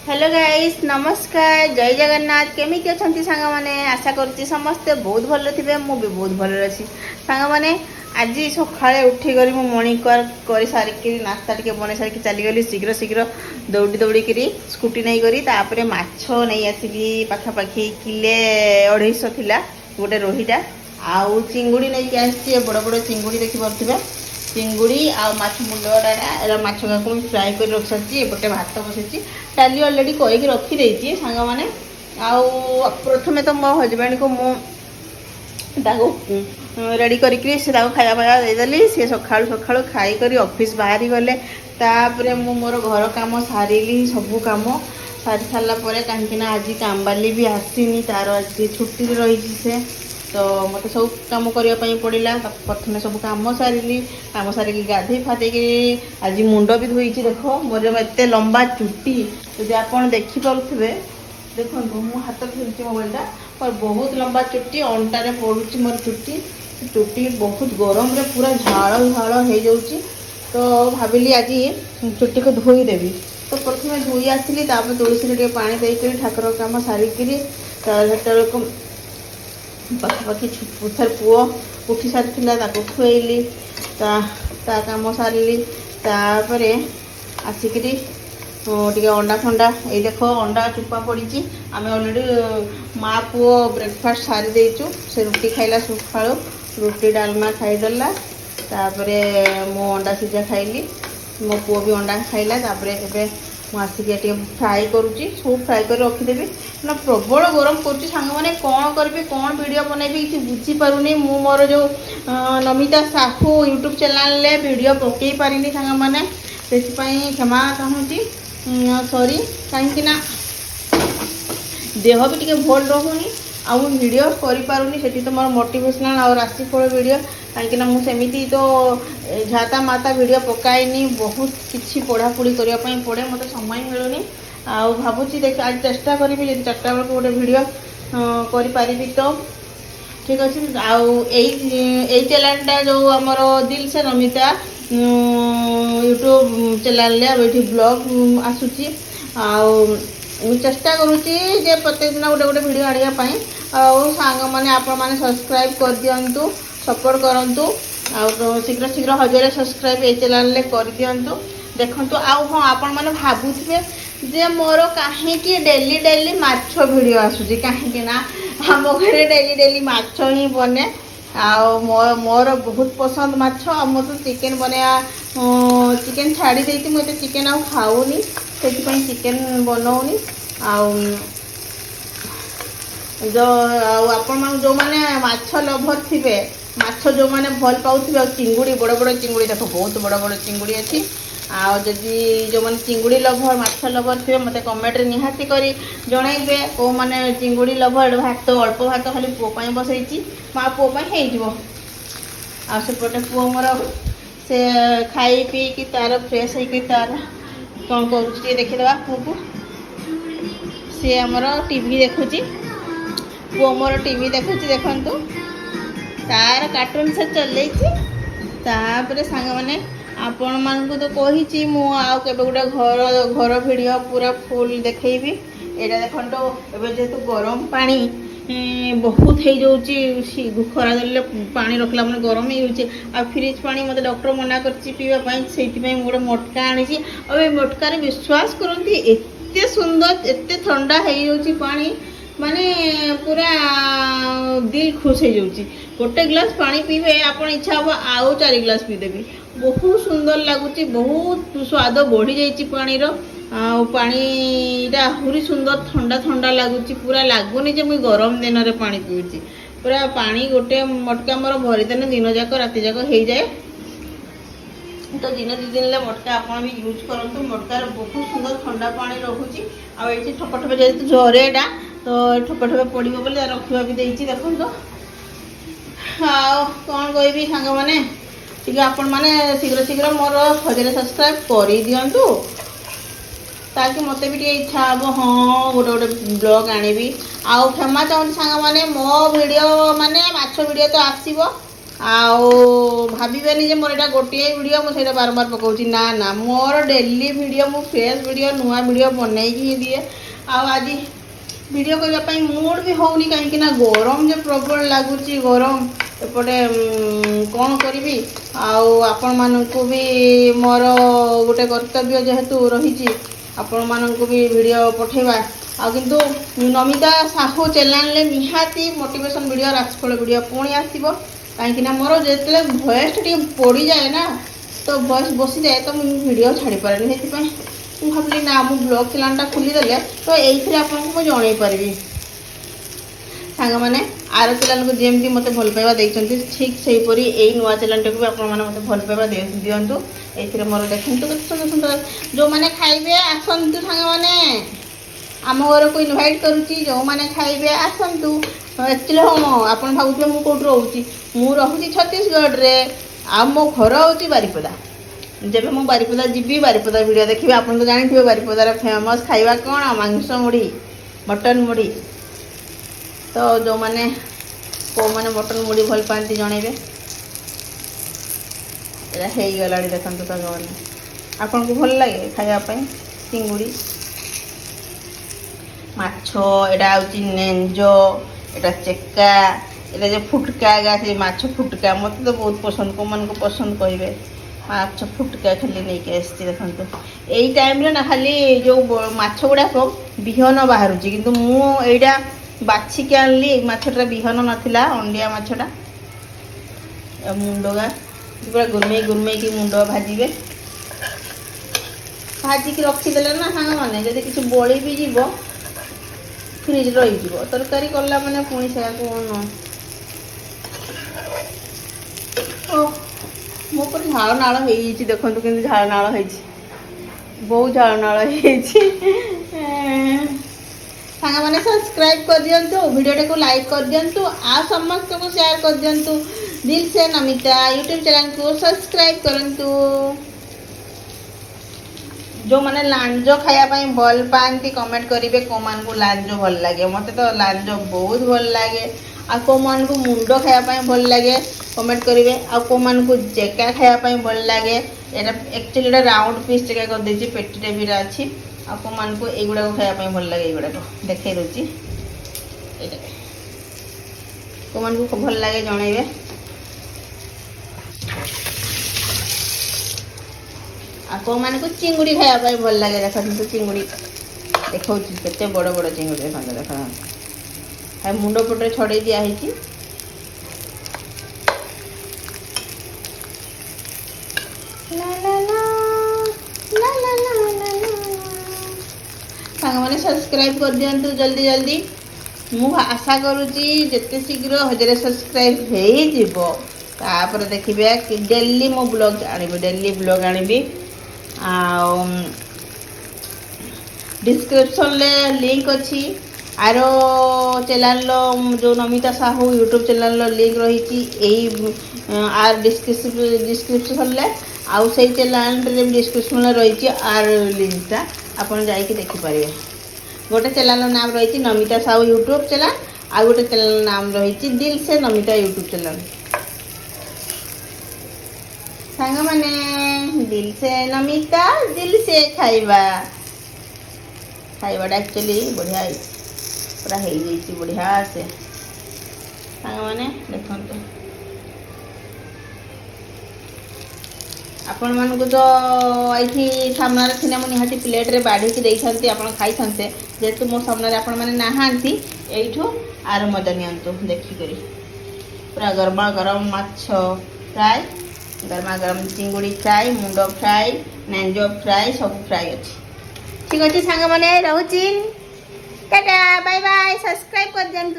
Hello guys नमस्कार जय जगन्नाथ केमिति अछंती सांग माने आशा करछि समस्ते बहुत भलो थिबे मु भी बहुत भलो अछि सांग माने आज सकाळे उठी करी मु मॉर्निंग कर सारी के नाश्ता टिके बने सारी के चली गली शीघ्र शीघ्र दौड़ी दौड़ी करी स्कूटी नहीं करी तापरे माछो नहीं आसीली पाखा पाखी किले 250 थिला गोटे रोहीटा आउ चिंगुड़ी नहीं के आसी बड़ बड़ चिंगुड़ी देखि परथिबे चिंगुड़ी आ माछ मुंडा माछ को फ्राए कर रख सारी एपटे भात बसैची डाली अलरेडी कहीकि रखी सांग मैंने प्रथमे तो मो हजबैंड को मु रेडी करी खाया खाया देदेली सी सका सका खाई कर ऑफिस बाहरी गले तापर मु मोर घर काम सारिली सबू काम सारी सारापर कहीं आज कामबाली भी आसीनी तार आज छुट्टी रही से तो मत सब कम करने पड़ा प्रथम सब कम सारिली गाधे फाधे आज मुंड भी धोई देख मोर एत लंबा चुट्टी यदि आप देखिपे देखो मु हाथ फिर मोबाइलटा और बहुत लंबा चुट्टी अंटारे पड़ुची मोर चुट्टी बहुत गरम रे पूरा झाड़ झाड़ हो जाऊँगी तो भाविली आज चुट्टी को धोईदेवी तो प्रथम धोई आसली तुलसी पानी देकर ठाकुर कम सारिकी पाखापाखि थर पुओ उठी सारी खुएली ता काम सारिली तापर आसिकी टे अंडा फंडा ये देख अंडा चुपा पड़ी आम अलरेडी माँ पुओ ब्रेकफास्ट सारी देचु से रुटी खाइला सका रुटी डालमा खाईदेला तापर मो अंडा सीझा खाइली मो पुओ भी अंडा खाइला तापर मुझे फ्राए करुँची सब फ्राए कर रखीदेवी ना प्रबल गरम कर मैंने कौन करी कौन वीडियो बनैबी कि बुझीपारूनी मु मोर जो नमिता साहू यूट्यूब चैनल रे वीडियो पकई पारिनी सांग मैंने से क्षमा चाहूँगी सॉरी कहीं देह भी टे भल रोनी आउ वीडियो करूनी से तो मोर मोटिवेशनल और राशिफल वीडियो कहीं मुझे तो झाता माता वीडियो पकाईनी बहुत किसी पढ़ापढ़ी करने पड़े मत समय मिलूनी आउ भावुची देख आज चेष्टा करी जब 4टा बेलू गोटे वीडियो करी तो ठीक अच्छे आउ चैनलटा जो आमर दिल से नमिता यूट्यूब चैनल ये ब्लॉग आसूची चेष्टा करुँची प्रत्येक दिन गोटे गोटे वीडियो आने सांग मैंने आपण मैंने सब्सक्राइब कर दिंतु सपोर्ट करूँ शीघ्र शीघ्र 1000 सब्सक्राइब ये चैनल कर दिंतु देखु आउ हाँ आपण मैंने भावुथे जे मोर कहीं डेली डेली माछ वीडियो आसूची कहीं आम घर डेली डेली माछ ही बने मोर बहुत पसंद माछ तो चिकेन बनया चिकेन छाड़ी देती मुझे चिकेन आउ खाऊनी से चिकेन बनाऊनी जो आपण जो मैंने माछ लभर थे माछ जो मैंने भल पाऊे चिंगुड़ी बड़ बड़ चिंगुड़ी देख बहुत बड़ बड़ चिंगुड़ी अच्छी आदि जो मैंने चिंगुड़ी लभर माछ लभर थे मत कमेंट निहाती करी जनइबे कौ मैंने चिंगुड़ी लभर भात अल्प भात खाली पुओ बसई माँ पुओ आसेपटे पुओ मोर से खाई पी कि तार फ्रेश होकर तार कौन कर देखीदे पुओ को सी आमर टीवी देखुची पुओ मोर टीवी देखुची देखु तार कार्टून से चल सांग मैंने आपण मानक तो कही मुझे गोटे घर घर वीडियो पूरा फुल देखी यहाँ देखो ए जेहेतु गरम पानी बहुत हो जाऊँगी खरा दे पानी रखला मैंने गरम हो फ्रिज पानी मत डॉक्टर मना कर पीवाई से गोटे मटका आनी और मटकार विश्वास करती एत सुंदर एत ठंडा हो पानी माने पूरा दिल खुश हो जाऊँगी गोटे ग्लास पानी पीबे आप इच्छा हम आउ 4 ग्लास पीदेवी बहुत सुंदर लगुच बहुत स्वाद बढ़ी जाइए पानीर पानीटा आहरी सुंदर ठंडा ठंडा लगुच पूरा लगुनि जे मुझे गरम दिन में पानी पीऊँगी पूरा पानी गोटे मटका मोर भरीदेने दिन जाक राति जाक हो जाए तो दिन 2 दिन मटका आप भी यूज करूँ मटकार बहुत सुंदर ठंडा पानी रोचे आठी ठप ठप जेहतु झरेटा तो ठप ठप पड़ो बोले रखा भी देखी देखो कौन कहि सांग मैंने टी आपण मैंने शीघ्र शीघ्र मोर 1000 सब्सक्राइब कर दिंतु ताकि मत भी इच्छा हम हाँ गोटे गोटे ब्लॉग आनी आउ क्षमा चाहूँ सांग मैंने मो वीडियो माने माछ वीडियो तो आसब आउ भाविबेनि जे मोर एटा गोटे वीडियो मु सेटा बार बार पकाउची ना ना मोर डेली वीडियो मु फ्रेश वीडियो नुआ वीडियो बनई ही दिए आ आज वीडियो करने मूड भी होनी कहीं ना गरम जो प्रबल लगुच गरम एपटे कौन करी आपण मानू भी मोर गोटे कर्तव्य जेहेतु रही आपण मानू भी वीडियो पठेबा आ किंतु नमिता साहू चैनल निहाती मोटिवेशन वीडियो राशिफल वीडियो पुणी आसो कहीं मोर जो भॉइस टी पड़ जाए ना तो भॉइस बसी जाए तो मुझे वीडियो छाड़ी पारे से भाविली ना मु ब्लॉग चैनलटा खोलीदेले तो ये आपको जन पारि सांग मैंने आर चैनल को जमी मत भल पाइबा देखते ठीक से हीपरी यही नुआ चैनल टाक भी आप भल पाइबा दिंतु ये मोर देखते केते सुंदर सुंदर जो मैंने खाइबे आसतु सांग मैंने आम घर को इनभाइट करुच्ची जो मैंने खाइबे आसतु एक्चुअली हाँ आप भावुए मुझे कौट रोची मुझे छत्तीसगढ़ रे आ मो घर हूँ बारिपदा जब मु बारिपदा जीवी बारिपदा वीडियो देखिए आप तो जानते बारिपदार फेमस खाइबा कौन मांस मुढ़ी मटन मुढ़ी तो जो मैंने को मैंने मटन मुढ़ी भल पाती जनइबे गला देखते तो आपन को भल लगे खायापी चिंगुड़ी माछ एटा हूँ नेंजो एटा चेका एटा जो फुटका से माछ फुटका मत तो बहुत पसंद को मन को पसंद कहे माछ फुटका खाली नहीं आसती देखते यही टाइम ना खाली जो माछ गुड़ाक बिहन बाहर किंतु मुझा बाछिकी आनली माछटा बिहन नाला अंडिया माछटा मुंडगा पूरा गुरमे गुरमे की मुंड भाजबे भाजिकी रखीदे ना सांग मैंने जब किसी बड़ी भी जीव फ्रिज रही तरकारी कला मैंने पुणी से मो पर झाड़ नाड़ देखो कि झाड़ नाड़ बहुत झाड़ नाड़ सांग मैंने सब्सक्राइब कर दिंतु वीडियो को लाइक कर दिंतु आ समस्त को शेयर कर दिंतु दिल से नमिता यूट्यूब चैनल को सब्सक्राइब करंतु जो मैंने लांजो खायापाई भल पाती कमेंट करेंगे को मान को लांजो भल लगे मत तो लांजो बहुत भल लगे आ को मान को मुंड खायापाई भल लगे कमेंट करेंगे आ को मान को चेका खायापाई भल लगे एटा एक्चुअली राउंड पीस चेका कर देछि पेटीटे भी अच्छी आ को मान को एगुड़ा को खायापाई भल लगे एगुड़ा को देखे दूची को मान को भल लगे जनइबे आपको माने को चिंगुड़ी खाया भल लगे देखते चिंगुड़ी देखा केते बड़ बड़ चिंगुड़ी देखते देखा मुंड पटे छड़े दिखाई सांग मैंने सब्सक्राइब कर दिंतु जल्दी जल्दी मु आशा करुँची जिते शीघ्र 1000 सब्सक्राइब होपर देखिए कि डेली मो ब्लॉग आनी डेली ब्लॉग आनी डिस्क्रिप्शन ले लिंक अच्छी आर चैनल जो Namita Sahu YouTube channel link रही आर डिस्क्रिप्शन ले आउ से चैनल डिस्क्रिप्शन रही आर लिंकटा आपन जाइए देखिपारे गोटे चैनल नाम रही नमिता साहू यूट्यूब चैनल आ गोटे चैनल नाम रही दिल से नमिता यूट्यूब चैनल सांग माने दिल से नमिता दिल से खाइबा खाइबाटा एक्चुअली बढ़िया पूरा हो बढ़िया से सांग माने देखते आपण मानक तो ये सामने थे मुझे निहाती प्लेट रे बाढ़ी दे खाई जेहेतु मो सामने आपण मैंने नहांती यू आर मजा नियंतु देखिक पूरा गरमा गरम माछ फ्राए गरमा गरम चिंगुड़ी फ्राए मुंड फ्राए नेंजो फ्राए सब फ्राए अच्छी ठीक अच्छे सांग मैंने रोची टाटा बाय बाय सब्सक्राइब कर दिंतु।